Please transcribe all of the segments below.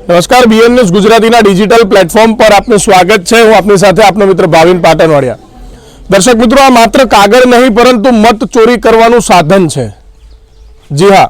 નમસ્કાર, BN news ગુજરાતીના digital platform પર આપનું સ્વાગત છે। હું આપની સાથે આપનો મિત્ર ભાવિન પાટણવાડિયા। દર્શક મિત્રો, આ માત્ર કાગળ નહીં પરંતુ મત ચોરી કરવાનું સાધન છે। જી હા,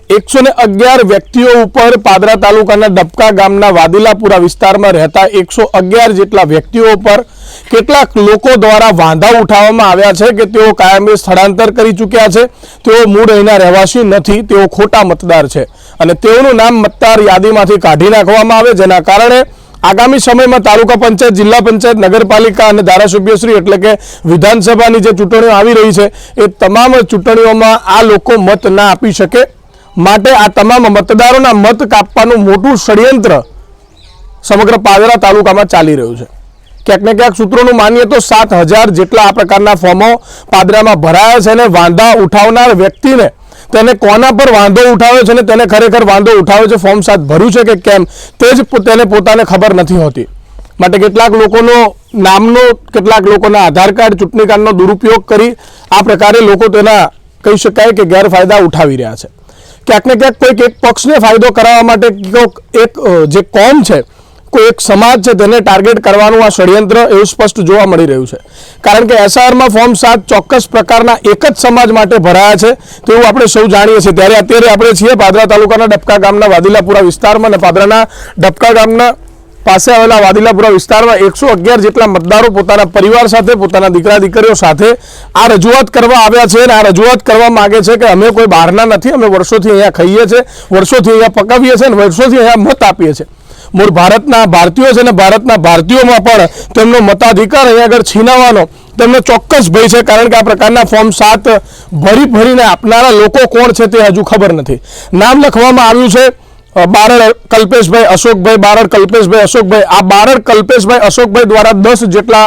111 વ્યક્તિઓ ઉપર પાદરા તાલુકાના ડબકા ગામના વાદીલાપુરા વિસ્તારમાં રહેતા 111 જેટલા વ્યક્તિઓ ઉપર કેટલાક લોકો દ્વારા વાંધા ઉઠાવવામાં આવ્યા છે કે તેઓ કાયમી સ્થળાંતર કરી ચૂક્યા છે, તેઓ મૂળ અહીંના રહેવાસી નથી, તેઓ ખોટા મતદાર છે અને તેઓનું નામ મતદાર યાદીમાંથી કાઢી નાખવામાં આવે, જેના કારણે આગામી સમયમાં તાલુકા પંચાયત, જિલ્લા પંચાયત, નગરપાલિકા અને ધારાસભ્યશ્રી એટલે કે વિધાનસભાની જે ચૂંટણીઓ આવી રહી છે એ તમામ ચૂંટણીઓમાં આ લોકો મત ના આપી શકે, માટે આ તમામ મતદારોના મત કાપવાનું મોટું ષડયંત્ર સમગ્ર પાદરા તાલુકામાં ચાલી રહ્યું છે। ક્યાંક ને ક્યાંક સૂત્રોનું માનીએ તો 7000 જેટલા આ પ્રકારના ફોર્મો પાદરામાં ભરાયા છે અને વાંધા ઉઠાવનાર વ્યક્તિને તેને કોના પર વાંધો ઉઠાવ્યો છે ને તેને ખરેખર વાંધો ઉઠાવ્યો છે, ફોર્મ 7 ભર્યું છે કે કેમ તે જ તેને પોતાને ખબર નથી હોતી। માટે કેટલાક લોકોનો નામનો, કેટલાક લોકોના આધાર કાર્ડ, ચૂંટણી કાર્ડનો દુરુપયોગ કરી આ પ્રકારે લોકો તેના કહી શકાય કે ગેરફાયદા ઉઠાવી રહ્યા છે। ક્યાંક ને ક્યાંક કોઈક એક પક્ષને ફાયદો કરાવવા માટે એક જે કોમ છે, કોઈ એક સમાજ છે, તેને ટાર્ગેટ કરવાનું આ ષડયંત્ર એવું સ્પષ્ટ જોવા મળી રહ્યું છે। કારણ કે એસઆરમાં ફોર્મ 7 ચોક્કસ પ્રકારના એક જ સમાજ માટે ભરાયા છે તેવું આપણે સૌ જાણીએ છીએ। ત્યારે અત્યારે આપણે છીએ પાદરા તાલુકાના ડબકા ગામના વાદીલાપુરા વિસ્તારમાં અને પાદરાના ડબકા ગામના પાસે આવેલા વાદીલાપુરા વિસ્તારમાં 111 જેટલા મતદારો પોતાના પરિવાર સાથે, પોતાના દીકરા દીકરીઓ સાથે આ રજૂઆત કરવા આવ્યા છે અને આ રજૂઆત કરવા માંગે છે કે અમે કોઈ બહારના નથી, અમે વર્ષોથી અહીંયા ખાઈએ છીએ, વર્ષોથી અહીંયા પકાવીએ છીએ અને વર્ષોથી અહીંયા મત આપીએ છીએ। મૂળ ભારતના ભારતીયો છે અને ભારતના ભારતીયોમાં પણ તેમનો મતાધિકાર અહીંયા આગળ છીનવવાનો તેમનો ચોક્કસ ભય છે, કારણ કે આ પ્રકારના ફોર્મ 7 ભરીને આપનારા લોકો કોણ છે તે હજુ ખબર નથી। નામ લખવામાં આવ્યું છે બારડ કલ્પેશભાઈ અશોકભાઈ, બારડ કલ્પેશભાઈ અશોકભાઈ। આ બારડ કલ્પેશભાઈ અશોકભાઈ દ્વારા 10 જેટલા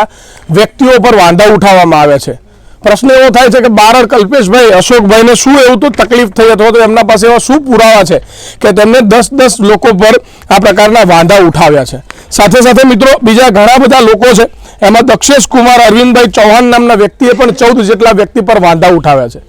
વ્યક્તિઓ પર વાંધા ઉઠાવવામાં આવ્યા છે। પ્રશ્ન એવો થાય છે કે બારડ કલ્પેશભાઈ અશોકભાઈને શું એવું તો તકલીફ થઈ અથવા તો એમના પાસે એવા શું પુરાવા છે કે તેમને 10 લોકો પર આ પ્રકારના વાંધા ઉઠાવ્યા છે। સાથે સાથે મિત્રો બીજા ઘણા બધા લોકો છે, એમાં દક્ષેશ કુમાર અરવિંદભાઈ ચૌહાણ નામના વ્યક્તિએ પણ 14 જેટલા વ્યક્તિ પર વાંધા ઉઠાવ્યા છે।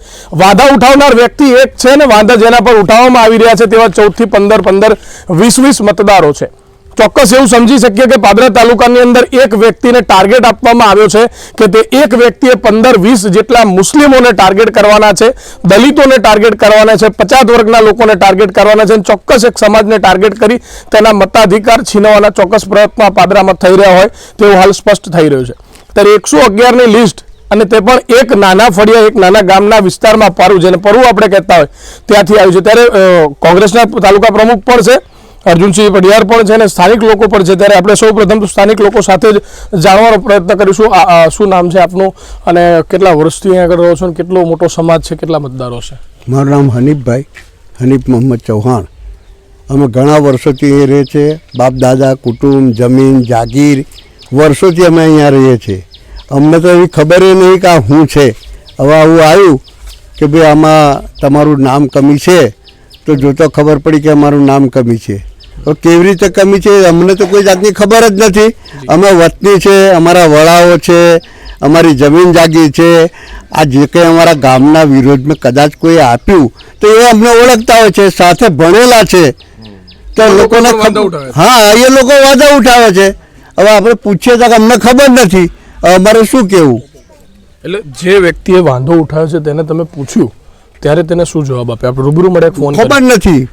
વાંધા ઉઠાવનાર વ્યક્તિ એક છે ને વાંધા જેના પર ઉઠાવવામાં આવી રહ્યા છે તેવા 14 થી 15, 20 મતદારો છે। ચોક્કસ એવું સમજી શકીએ કે પાદરા તાલુકાની અંદર એક વ્યક્તિને ટાર્ગેટ આપવામાં આવ્યો છે કે તે એક વ્યક્તિએ 15-20 જેટલા મુસ્લિમોને ટાર્ગેટ કરવાના છે, દલિતોને ટાર્ગેટ કરવાના છે, 50 વર્ગના લોકોને ટાર્ગેટ કરવાના છે, ચોક્કસ એક સમાજને ટાર્ગેટ કરી તેના મતાધિકાર છીનવવાના ચોક્કસ પ્રયત્નો પાદરામાં થઈ રહ્યા હોય તેવું હાલ સ્પષ્ટ થઈ રહ્યું છે। ત્યારે 111ની લિસ્ટ અને તે પણ એક નાના ફળિયા, એક નાના ગામના વિસ્તારમાં પરું, જેને પરું આપણે કહેતા હોય ત્યાંથી આવ્યું છે। ત્યારે કોંગ્રેસના તાલુકા પ્રમુખ પણ છે, અર્જુનસિંહ પડિયાર પણ છે અને સ્થાનિક લોકો પણ છે। ત્યારે આપણે સૌ પ્રથમ તો સ્થાનિક લોકો સાથે જ જાણવાનો પ્રયત્ન કરીશું। શું નામ છે આપનું અને કેટલા વર્ષથી અહીંયા આગળ રહો છો અને કેટલો મોટો સમાજ છે, કેટલા મતદારો છે? મારું નામ હનીફભાઈ, હનીફ મોહમ્મદ ચૌહાણ। અમે ઘણા વર્ષોથી અહીં રહીએ છીએ, બાપ દાદા, કુટુંબ, જમીન, જાગીર, વર્ષોથી અમે અહીંયા રહીએ છીએ। અમને તો એવી ખબર નહીં કે આ શું છે। હવે આવું આવ્યું કે ભાઈ આમાં તમારું નામ કમી છે, તો જોતો ખબર પડી કે અમારું નામ કમી છે। તો કેવી રીતે કમી છે અમને તો કોઈ જાતની ખબર જ નથી। અમે વતની છે, અમારા વડાઓ છે, અમારી જમીન જાગીર છે, આ જે કંઈ અમારા ગામના વિરોધમાં કદાચ કોઈ આપ્યું તો એ અમને ઓળખતા હોય છે, સાથે ભણેલા છે, તો લોકોને હા એ લોકો વાંધા ઉઠાવે છે। હવે આપણે પૂછીએ તો અમને ખબર નથી, અમારે શું કહેવું? એટલે જે વ્યક્તિએ વાંધો ઉઠાવ્યો છે તેને તમે પૂછ્યું ત્યારે તેને શું જવાબ આપ્યો? આપણે રૂબરૂ મળે ફોન ખબર નથી,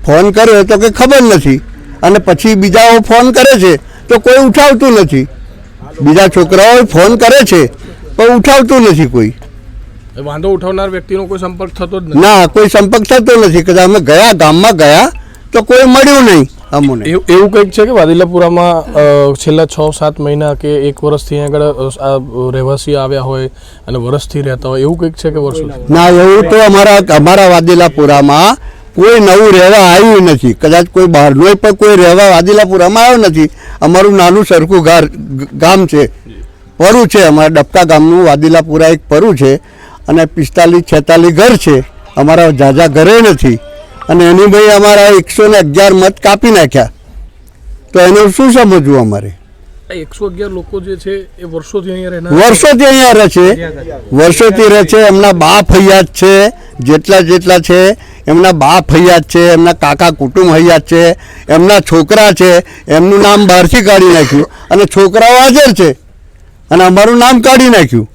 ફોન કર્યો તો કે ખબર નથી, અને પછી બીજાઓ ફોન કરે છે તો કોઈ ઉઠાવતું નથી। બીજા છોકરાઓ ફોન કરે છે પણ ઉઠાવતું નથી કોઈ। વાંધો ઉઠાવનાર વ્યક્તિનો કોઈ સંપર્ક થતો જ નથી? ના, કોઈ સંપર્ક થતો નથી। કદાચ અમે ગયા, ગામમાં ગયા તો કોઈ મળ્યું નહીં અમને। એવું કંઈક છે કે વાદીલાપુરામાં છેલ્લા 6-7 મહિના કે 1 વર્ષથી આગળ રહેવાસી આવ્યા હોય અને વર્ષથી રહેતા હોય એવું કંઈક છે કે વર્ષો? ના, એવું તો અમારા વાદીલાપુરામાં કોઈ નવું રહેવા આવ્યું નથી। કદાચ કોઈ બહારનો પણ કોઈ રહેવા વાદીલાપુરામાં આવ્યો નથી। અમારું નાનું સરખું ગામ છે, પરું છે, અમારા ડબકા ગામનું વાદીલાપુરા એક પરું છે અને 45-46 ઘર છે। અમારા ઝાઝા ઘરે નથી અને એની ભાઈ અમારા 111 મત કાપી નાખ્યા, તો એનું શું સમજવું અમારે? 111 લોકો જે છે એ વર્ષોથી અહીંયા રહે છે, વર્ષોથી રહે છે, એમના બાપ હયાત છે, જેટલા છે એમના બાપ હૈયાત છે, એમના કાકા કુટુંબ હૈયાત છે, એમના છોકરા છે, એમનું નામ બહારથી કાઢી નાખ્યું અને છોકરાઓ હાજર છે અને અમારું નામ કાઢી નાખ્યું.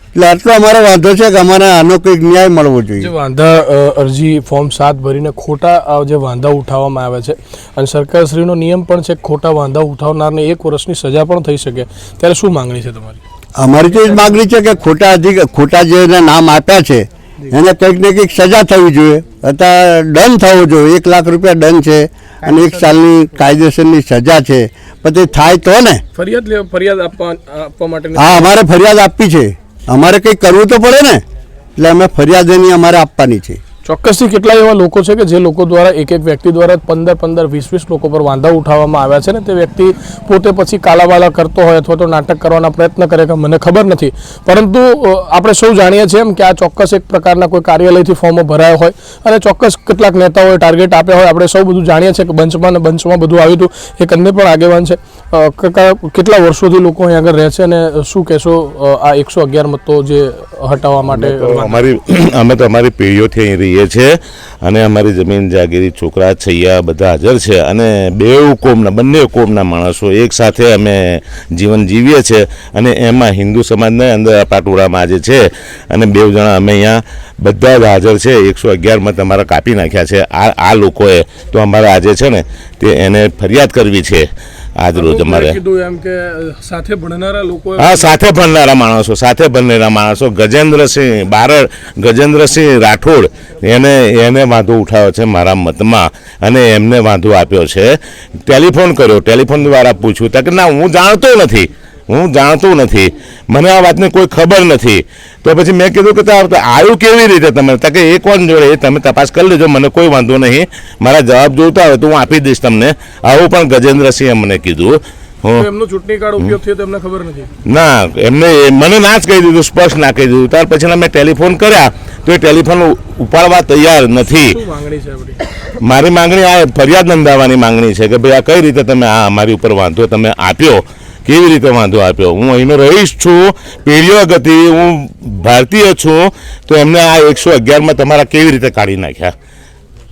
એટલે આટલો અમારો વાંધો છે કે અમારે આનો કંઈક ન્યાય મળવો જે જોઈએ. વાંધા અરજી ફોર્મ 7 ભરીને ખોટા જે વાંધા ઉઠાવવામાં આવે છે અને સરકારશ્રીનો નિયમ પણ છે કે ખોટા વાંધા ઉઠાવનારને 1 વર્ષની સજા પણ થઈ શકે, ત્યારે શું માંગણી છે તમારી? અમારી તો એ જ માગણી છે કે ખોટા જે એને નામ આપ્યા છે એને કંઈક ને કંઈક સજા થવી જોઈએ. અત્યારે દંડ થવો જોઈએ. 1 લાખ રૂપિયા દંડ છે અને 1 સાલની કાયદેસરની સજા છે. પછી થાય તો ને ફરિયાદ આપવા માટે હા, અમારે ફરિયાદ આપવી છે. અમારે કંઈક કરવું તો પડે ને, એટલે અમે ફરિયાદ એની અમારે આપવાની છે. ચોક્કસથી કેટલા એવા લોકો છે કે જે લોકો દ્વારા એક વ્યક્તિ દ્વારા 15 20 લોકો પર વાંધા ઉઠાવવામાં આવ્યા છે ને તે વ્યક્તિ પોતે પછી કાલાવાલા કરતો હોય અથવા તો નાટક કરવાના પ્રયત્ન કરે કે મને ખબર નથી, પરંતુ આપણે સૌ જાણીએ છીએ એમ કે આ ચોક્કસ એક પ્રકારના કોઈ કાર્યાલયથી ફોર્મો ભરાયા હોય અને ચોક્કસ કેટલાક નેતાઓએ ટાર્ગેટ આપ્યા હોય. આપણે સૌ બધું જાણીએ છીએ કે બંચમાં બધું આવ્યું હતું. એક અન્ય પણ આગેવાન છે. કેટલા વર્ષોથી લોકો અહીં આગળ રહે છે અને શું કહેશો આ 111 મતો જે હટાવવા માટે? અમે તો અમારી પેઢીઓથી અહીં રહીએ છીએ અને અમારી જમીન જાગીરી છોકરા છૈયા બધા હાજર છે અને બંને કોમના માણસો એક સાથે અમે જીવન જીવીએ છીએ અને એમાં હિન્દુ સમાજના અંદર પાટોળામાં આજે છે અને 2 જણા અમે અહીંયા બધા જ હાજર છે. 111 મત અમારા કાપી નાખ્યા છે આ લોકોએ. તો અમારે આજે છે ને તે એને ફરિયાદ કરવી છે. આજ રોજ અમારે સાથે ભણનારા માણસો ગજેન્દ્રસિંહ બારડ, ગજેન્દ્રસિંહ રાઠોડ એને વાંધો ઉઠાવ્યો છે મારા મતમાં અને એમને વાંધો આપ્યો છે. ટેલિફોન કર્યો, ટેલિફોન દ્વારા પૂછ્યું તો કે ના હું જાણતો નથી, મને આ વાતની કોઈ ખબર નથી. તો પછી મેં કીધું કે આવ્યું કેવી રીતે તમે? કે એ કોણ જોડે તમે તપાસ કરી લેજો, મને કોઈ વાંધો નહીં, મારા જવાબ જોઈતા હોય તો હું આપી દઈશ તમને. આવું પણ ગજેન્દ્રસિંહે મને કીધું. ચૂંટણી કાર્ડ ઉપયોગ થયો તેમને ખબર નથી? ના, મને ના જ કહી દીધું, સ્પષ્ટ ના કહી દીધું. ત્યાર પછી મેં ટેલિફોન કર્યા તો એ ટેલિફોન ઉપાડવા તૈયાર નથી. મારી માંગણી આ ફરિયાદ નોંધાવવાની માંગણી છે કે ભાઈ આ કઈ રીતે તમે આ અમારી ઉપર વાંધો તમે આપ્યો, કેવી રીતે વાંધો આપ્યો? હું અહીંનો રહીશ છું, પેઢીઓ ગતિ, હું ભારતીય છું, તો એમને આ 111માં તમારા કેવી રીતે કાઢી નાખ્યા?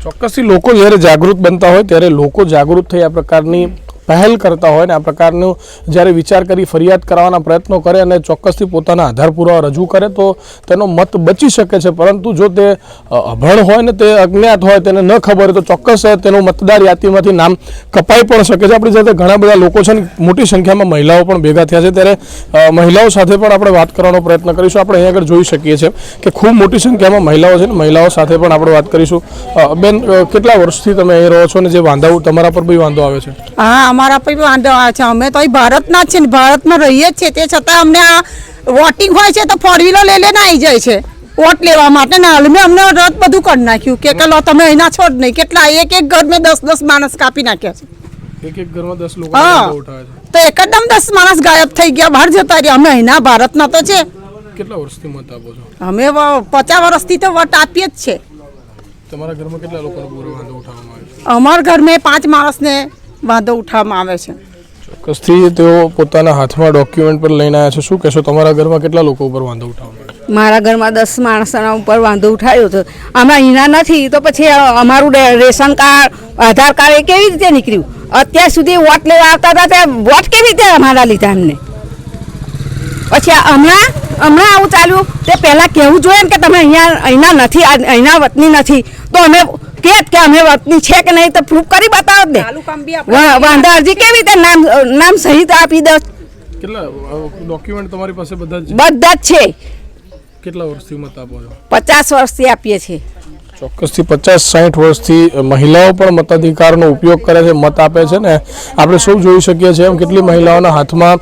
ચોક્કસથી લોકો જ્યારે જાગૃત બનતા હોય ત્યારે લોકો જાગૃત થઈ આ પ્રકારની પહેલ કરતા હોય ને આ પ્રકારનું જ્યારે વિચાર કરી ફરિયાદ કરવાના પ્રયત્નો કરે અને ચોક્કસથી પોતાના આધાર પુરાવા રજૂ કરે તો તેનો મત બચી શકે છે. પરંતુ જો તે અભણ હોય ને તે અજ્ઞાત હોય, તેને ન ખબર હોય તો ચોક્કસ તેનું મતદાર યાદીમાંથી નામ કપાઈ પણ શકે છે. આપણી સાથે ઘણા બધા લોકો છે ને મોટી સંખ્યામાં મહિલાઓ પણ ભેગા થયા છે, ત્યારે મહિલાઓ સાથે પણ આપણે વાત કરવાનો પ્રયત્ન કરીશું. આપણે અહીં આગળ જોઈ શકીએ છીએ કે ખૂબ મોટી સંખ્યામાં મહિલાઓ છે ને મહિલાઓ સાથે પણ આપણે વાત કરીશું. બેન, કેટલા વર્ષથી તમે અહીં રહો છો ને જે વાંધો તમારા પર બી વાંધો આવે છે? હા, અમારા પર વાંધો આવે છે. અમે તો ભારતના જ છે ને ભારતમાં રહીએ જ છે, તે છતાં અમને આ વોટિંગ હોય છે તો 4 વ્હીલર લઈને આવી જાય છે વોટ લેવા માટે ને અમને રદ બધું કરી નાખ્યું કે લો તમે અહીંના છો જ નહીં. કેટલા એક ઘર મેં 10 માણસ કાપી નાખ્યા છે. એક ઘરમાં 10 લોકો ઉઠાવે છે તો એકદમ 10 માણસ ગાયબ થઈ ગયા, બહાર જતા રહ્યા. અમે અહીંના ભારતના તો છે. કેટલા વર્ષથી મત આપો છો? અમે 50 વર્ષથી તો વોટ આપીએ જ છે. તમારા ઘરમાં કેટલા લોકોનો પૂરો વાંધો ઉઠાવવામાં આવે છે? અમારા ઘરમાં 5 માણસને વાંધો ઉઠાવવામાં આવે છે. ચોક્કસથી તેઓ પોતાના હાથમાં ડોક્યુમેન્ટ પર લઈને આવ્યા છે. શું કહેશો, તમારા ઘરમાં કેટલા લોકો ઉપર વાંધો ઉઠાવવામાં આવે છે? મારા ઘરમાં 10 માણસના ઉપર વાંધો ઉઠાવ્યો હતો. અમે અહીંના નથી તો પછી અમારું રેશન કાર્ડ, આધાર કાર્ડ એ કેવી રીતે નીકળ્યું? અત્યાર સુધી વોટ લેવા આવતા હતા ત્યાં વોટ કેવી રીતે અમારા લીધા એમને? પછી હમણાં આવું ચાલ્યું તે પહેલાં કહેવું જોઈએ ને કે તમે અહીંના નથી, અહીંના વતની નથી, તો અમે કે અમે વતની છે કે નહીં તો પ્રૂફ કરી બતાવો ને. વાંધા અરજી કેવી રીતે નામ સહિત આપી દો? કેટલા ડોક્યુમેન્ટ તમારી પાસે? બધા જ છે. કેટલા વર્ષથી મત આપો છો? 50 વર્ષથી આપીએ છીએ. ચોક્કસથી 50-60 વર્ષથી મહિલાઓ પણ મતાધિકારનો ઉપયોગ કરે છે, મત આપે છે ને આપણે સૌ જોઈ શકીએ છીએ એમ કેટલી મહિલાઓના હાથમાં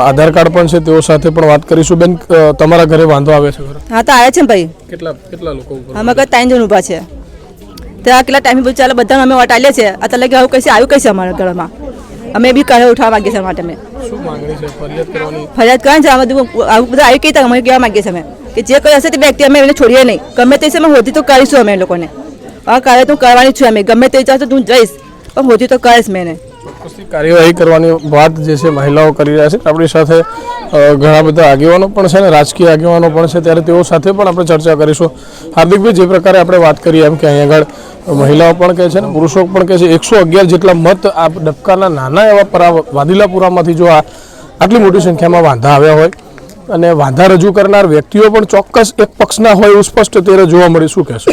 આધાર કાર્ડ પણ છે. તેઓ સાથે પણ વાત કરીશું. બેન, તમારા ઘરે વાંધો આવે છે? હા, તો આવે છે ને ભાઈ. કેટલા લોકો ઉપર? અમે કઈ 3 જણ ઊભા છે. ત્યાં કેટલા ટાઈમ બધું ચાલે, બધા અમે વોટ આલીએ છીએ. અત્યારે લગી આવું કઈ આવ્યું કઈ છે અમારા ઘરમાં? અમે બી કહે ઉઠાવવા માંગીએ છીએ માટે. અમે શું માંગણી છે? ફરિયાદ કરવાની? ફરિયાદ કરવાની છે. આવું બધા આવી કઈ અમે કહેવા માંગીએ છીએ અમે કે જે કોઈ હશે તે વ્યક્તિ અમે એને છોડીએ નહીં. ગમે તે છે અમે હોતી તો કરીશું અમે લોકોને. હા, કાર્ય તો કરવાની છું અમે. ગમે તે ચાહશે તું જઈશ પણ હોતી તો કરીશ મેં એને. કાર્યવાહી કરવાની વાત જે છે મહિલાઓ કરી રહ્યા છે. આપણી સાથે ઘણા બધા આગેવાનો પણ છે ને રાજકીય આગેવાનો પણ છે, ત્યારે તેઓ સાથે પણ આપણે ચર્ચા કરીશું. હાર્દિકભાઈ, જે પ્રકારે આપણે વાત કરી એમ કે અહીંયા આગળ મહિલાઓ પણ કહે છે ને પુરુષો પણ કહે છે 111 જેટલા મત આ ડબકાના નાના એવા વાદીલાપુરામાંથી જો આટલી મોટી સંખ્યામાં વાંધા આવ્યા હોય અને વાંધા રજૂ કરનાર વ્યક્તિઓ પણ ચોક્કસ એક પક્ષના હોય એવું સ્પષ્ટ ત્યારે જોવા મળે, શું કહેશો?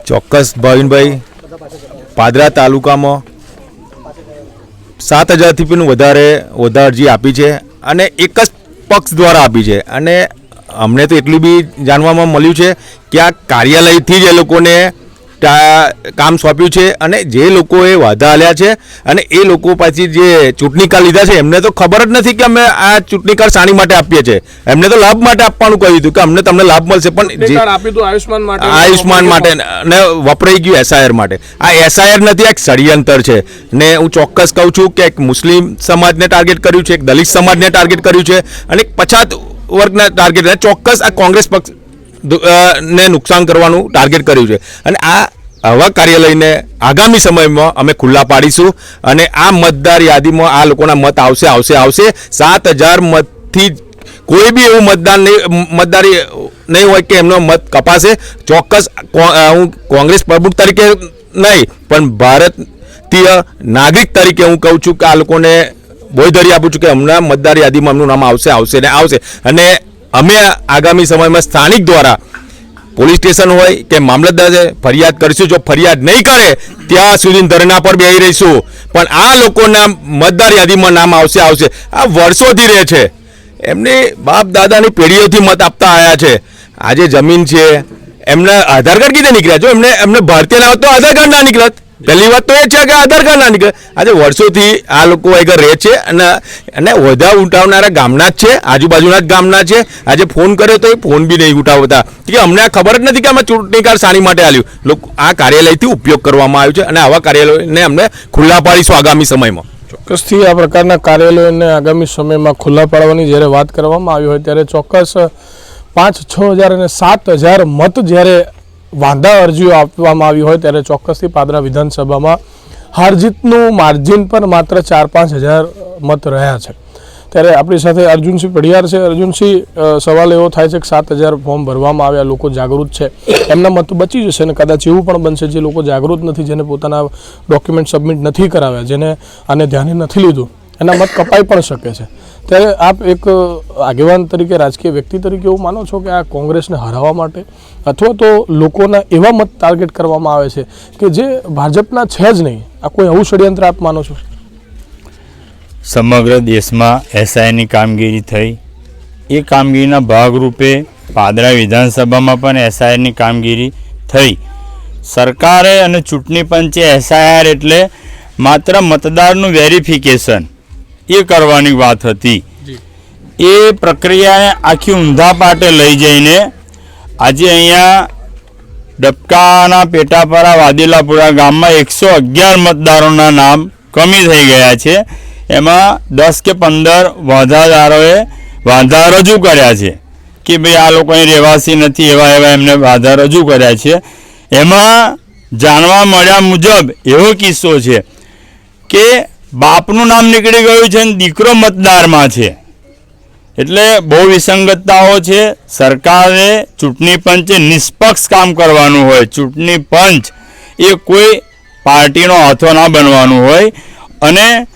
ચોક્કસ ભાવિનભાઈ, પાદરા તાલુકામાં 7,000થી પણ વધારે અરજી આપી છે અને એક જ પક્ષ દ્વારા આપી છે. અને અમને તો એટલું બી જાણવામાં મળ્યું છે કે આ કાર્યાલયથી જ એ લોકોને કામ સોંપ્યું છે અને જે લોકોએ વાંધા આલ્યા છે અને એ લોકો પાછી જે ચૂંટણી કાર્ડ લીધા છે એમને તો ખબર જ નથી કે અમે આ ચૂંટણી કાર્ડ શાની માટે આપીએ છીએ. એમને તો લાભ માટે આપવાનું કહ્યું હતું કે અમને તમને લાભ મળશે, પણ આયુષ્માન માટે ને વપરાઈ ગયું SIR માટે. આ SIR નથી, એક ષડયંત્ર છે. ને હું ચોક્કસ કહું છું કે એક મુસ્લિમ સમાજને ટાર્ગેટ કર્યું છે, એક દલિત સમાજને ટાર્ગેટ કર્યું છે અને એક પછાત વર્ગના ટાર્ગેટ ચોક્કસ આ કોંગ્રેસ પક્ષ ને નુકસાન કરવાનું ટાર્ગેટ કર્યું છે. અને આવા કાર્યાલયને આગામી સમયમાં અમે ખુલ્લા પાડીશું અને આ મતદાર યાદીમાં આ લોકોના મત આવશે. 7,000 મતથી કોઈ બી એવું મતદારી નહીં હોય કે એમનો મત કપાશે. ચોક્કસ હું કોંગ્રેસ પ્રમુખ તરીકે નહીં પણ ભારતીય નાગરિક તરીકે હું કહું છું કે આ લોકોને બોયધરી આપું છું કે હમણાં મતદાર યાદીમાં એમનું નામ આવશે. અને અમે આગામી સમયમાં સ્થાનિક દ્વારા પોલીસ સ્ટેશન હોય કે મામલતદાર ફરિયાદ કરીશું. જો ફરિયાદ નહીં કરે ત્યાં સુધી ધરણા પર બેસી રહીશું, પણ આ લોકોના મતદાર યાદીમાં નામ આવશે. આ વર્ષોથી રહે છે, એમની બાપ દાદાની પેઢીઓથી મત આપતા આવ્યા છે. આજે જમીન છે, એમના આધાર કાર્ડ કીધે નીકળ્યા. જો એમને ભારતીય ના હોત તો આધાર કાર્ડ ના નીકળત. પહેલી વાત તો એ છે કે આધાર કાર્ડ ના નીકળે. આજે વર્ષોથી આ લોકો આગળ રહે છે અને વધા ઉઠાવનારા ગામના જ છે, આજુબાજુના જ ગામના છે. આજે ફોન કર્યો તો એ ફોન બી નહીં ઉઠાવતા કે અમને આ ખબર જ નથી કે અમે ચૂંટણી કાર્ડ શાની માટે આલ્યું. લોકો આ કાર્યાલયથી ઉપયોગ કરવામાં આવ્યું છે અને આવા કાર્યાલયને અમને ખુલ્લા પાડીશું આગામી સમયમાં. ચોક્કસથી આ પ્રકારના કાર્યાલયોને આગામી સમયમાં ખુલ્લા પાડવાની જ્યારે વાત કરવામાં આવી હોય ત્યારે ચોક્કસ 5, 6 હજાર અને 7,000 મત જ્યારે વાંધા અરજીઓ આપવામાં આવી હોય ત્યારે ચોક્કસથી પાદરા વિધાનસભામાં હાર જીતનું માર્જિન પર માત્ર 4-5 હજાર મત રહ્યા છે. ત્યારે આપણી સાથે અર્જુનસિંહ પઢિયાર છે. અર્જુનસિંહ, સવાલ એવો થાય છે કે 7,000 ફોર્મ ભરવામાં આવ્યા, લોકો જાગૃત છે, એમના મત બચી જશે અને કદાચ એવું પણ બનશે જે લોકો જાગૃત નથી, જેને પોતાના ડોક્યુમેન્ટ સબમિટ નથી કરાવ્યા, જેને આને ધ્યાને નથી લીધું, એના મત કપાઈ પણ શકે છે. ત્યારે આપ એક આગેવાન તરીકે, રાજકીય વ્યક્તિ તરીકે એવું માનો છો કે આ કોંગ્રેસને હરાવવા માટે અથવા તો લોકોના એવા મત ટાર્ગેટ કરવામાં આવે છે કે જે ભાજપના છે જ નહીં, આ કોઈ આવું ષડયંત્ર આપ માનો છો? સમગ્ર દેશમાં SIની કામગીરી થઈ, એ કામગીરીના ભાગરૂપે પાદરા વિધાનસભામાં પણ SIની કામગીરી થઈ. સરકારે અને ચૂંટણી પંચે SIR એટલે માત્ર મતદારનું વેરિફિકેશન એ કરવાની વાત હતી. એ પ્રક્રિયાને આખી ઊંધા પાટે લઈ જઈને આજે અહીંયા ડબકાના પેટાપરા વાદીલાપુરા ગામમાં 111 મતદારોના નામ કમી થઈ ગયા છે. એમાં 10 કે 15 વાંધાદારોએ વાંધા રજૂ કર્યા છે કે ભાઈ આ લોકો અહીં રહેવાસી નથી, એવા એમને વાંધા રજૂ કર્યા છે. એમાં જાણવા મળ્યા મુજબ એવો કિસ્સો છે કે બાપનું નામ નીકળી ગયું છે અને દીકરો મતદારમાં છે. એટલે બહુ વિસંગતતાઓ છે. સરકારે, ચૂંટણી પંચે નિષ્પક્ષ કામ કરવાનું હોય. ચૂંટણી પંચ એ કોઈ પાર્ટીનો હાથો ના બનવાનું હોય અને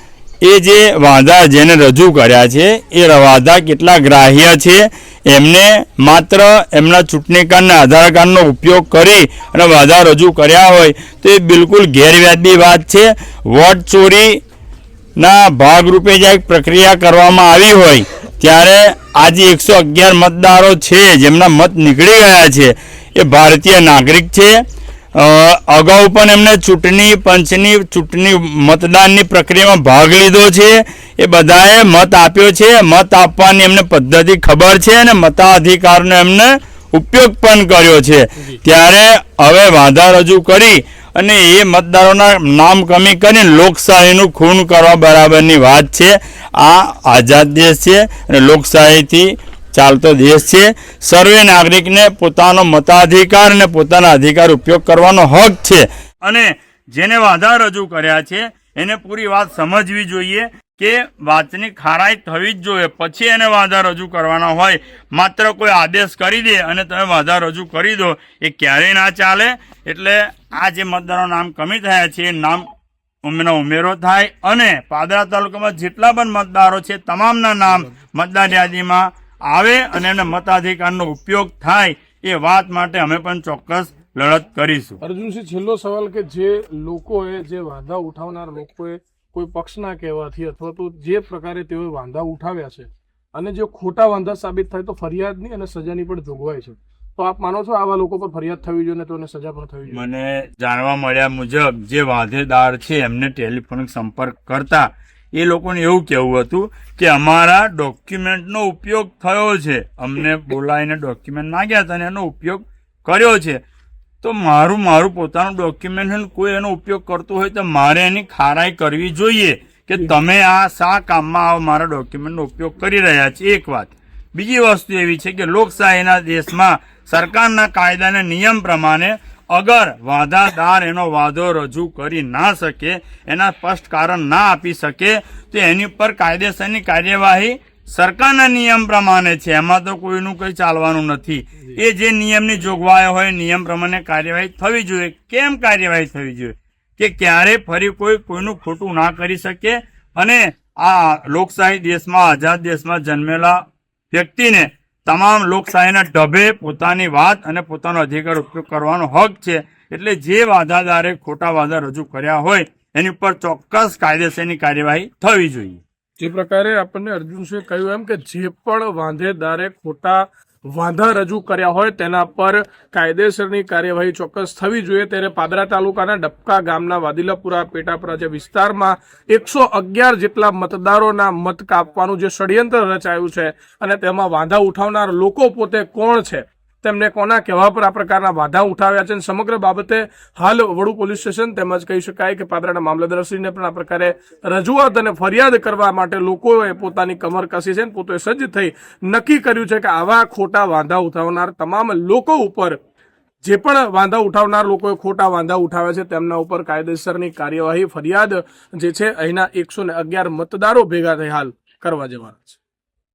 એ જે વાંધા જેને રજૂ કર્યા છે એ વાંધા કેટલા ગ્રાહ્ય છે એમને માત્ર એમના ચૂંટણી કાર્ડના આધાર કાર્ડનો ઉપયોગ કરી અને વાંધા રજૂ કર્યા હોય તો એ બિલકુલ ગેરવ્યાજબી વાત છે. વોટ ચોરીના ભાગરૂપે જે એક પ્રક્રિયા કરવામાં આવી હોય ત્યારે આજે 111 મતદારો છે જેમના મત નીકળી ગયા છે એ ભારતીય નાગરિક છે. અગાઉ પણ એમને ચૂંટણી પંચની ચૂંટણી મતદાનની પ્રક્રિયામાં ભાગ લીધો છે. એ બધાએ મત આપ્યો છે. મત આપવાની એમને પદ્ધતિ ખબર છે અને મતાધિકારનો એમને ઉપયોગ પણ કર્યો છે. ત્યારે હવે વાંધા રજૂ કરી અને એ મતદારોના નામ કમી કરીને લોકશાહીનું ખૂન કરવા બરાબરની વાત છે. આ આઝાદ દેશ છે અને લોકશાહીથી ચાલતો દેશ છે. સર્વે નાગરિકને પોતાનો મતાધિકાર અને પોતાના અધિકાર ઉપયોગ કરવાનો હક છે અને જેને વાંધા રજૂ કર્યા છે એને પૂરી વાત સમજવી જોઈએ. કે વાતની ખારાઈ થવી જ જોઈએ, પછી એને વાંધા રજૂ કરવાના હોય. માત્ર કોઈ આદેશ કરી દે અને તમે વાંધા રજૂ કરી દો, એ ક્યારેય ના ચાલે. એટલે આ જે મતદારો નામ કમી થયા છે એ નામ ઉમેરો થાય અને પાદરા તાલુકામાં જેટલા પણ મતદારો છે તમામના નામ મતદાર યાદીમાં આવે અને એને મતાધિકારનો ઉપયોગ થાય, એ વાત માટે અમે પણ ચોક્કસ લડત કરીશું. અર્જુનસિંહ, છેલ્લો સવાલ કે જે લોકોએ જે વાંધા ઉઠાવનાર લોકોએ કોઈ પક્ષના કહેવાથી અથવા તો જે પ્રકારે તેઓએ વાંધા ઉઠાવ્યા છે અને જો ખોટા વાંધા સાબિત થાય તો ફરિયાદની અને સજાની પણ જોગવાઈ છે, તો આપ માનો છો આવા લોકો પર ફરિયાદ થવી જોઈએ ને તેઓને સજા પણ થવી જોઈએ? મને જાણવા મળ્યા મુજબ જે વાંધેદાર છે એમને ટેલિફોનિક સંપર્ક કરતા એ લોકોને એવું કહેવું હતું કે અમારા ડોક્યુમેન્ટનો ઉપયોગ થયો છે, અમને બોલાવીને ડોક્યુમેન્ટ માંગ્યા હતા અને એનો ઉપયોગ કર્યો છે. તો મારું પોતાનું ડોક્યુમેન્ટ કોઈ એનો ઉપયોગ કરતું હોય તો મારે એની ખારાઈ કરવી જોઈએ કે તમે આ શા કામમાં મારા ડોક્યુમેન્ટનો ઉપયોગ કરી રહ્યા છે. એક વાત. બીજી વસ્તુ એવી છે કે લોકશાહીના દેશમાં સરકારના કાયદા અને નિયમ પ્રમાણે અગર વાંધાદાર એનો વાંધો રજૂ કરી ના શકે, એના સ્પષ્ટ કારણ ના આપી શકે, તો એની ઉપર કાયદેસરની કાર્યવાહી સરકારના નિયમ પ્રમાણે છે. એમાં તો કોઈનું કંઈ ચાલવાનું નથી. એ જે નિયમની જોગવાઈ હોય નિયમ પ્રમાણે કાર્યવાહી થવી જોઈએ. કેમ કાર્યવાહી થવી જોઈએ? કે ક્યારે ફરી કોઈનું ખોટું ના કરી શકે અને આ લોકશાહી દેશમાં, આઝાદ દેશમાં જન્મેલા વ્યક્તિને તમામ લોકશાહીના ઢબે પોતાની વાત અને પોતાનો અધિકાર ઉપયોગ કરવાનો હક છે. એટલે જે વાંધાદારે ખોટા વાંધા રજૂ કર્યા હોય એની ઉપર ચોક્કસ કાયદેસરની કાર્યવાહી થવી જોઈએ. જે પ્રકારે આપણને અર્જુનસિંહે કહ્યું એમ કે જે પણ વાંધેદારે ખોટા વાંધા રજૂ કર્યા હોય તેના પર કાયદેસરની કાર્યવાહી ચોક્કસ થવી જોઈએ. ત્યારે પાદરા તાલુકાના ડબકા ગામના વાદિલાપુરા પેટાપરા જે વિસ્તારમાં 111 જેટલા મતદારોના મત કાપવાનું જે ષડયંત્ર રચાયું છે અને તેમાં વાંધા ઉઠાવનાર લોકો પોતે કોણ છે, તેમને કોના કહેવા પર આ પ્રકારના વાંધા ઉઠાવ્યા છે, સમગ્ર બાબતે હાલ વડુ પોલીસ સ્ટેશન તેમજ કહી શકાય કે પાદરાના મામલતદારશ્રીને પણ આ પ્રકારે રજૂઆત અને ફરિયાદ કરવા માટે લોકોએ પોતાની કમર કસી છે, પોતે સજ્જ થઈ નક્કી કર્યું છે કે આવા ખોટા વાંધા ઉઠાવનાર તમામ લોકો ઉપર, જે પણ વાંધા ઉઠાવનાર લોકોએ ખોટા વાંધા ઉઠાવ્યા છે તેમના ઉપર કાયદેસરની કાર્યવાહી, ફરિયાદ જે છે અહીંના 111 મતદારો ભેગા થઈ હાલ કરવા જવાના છે.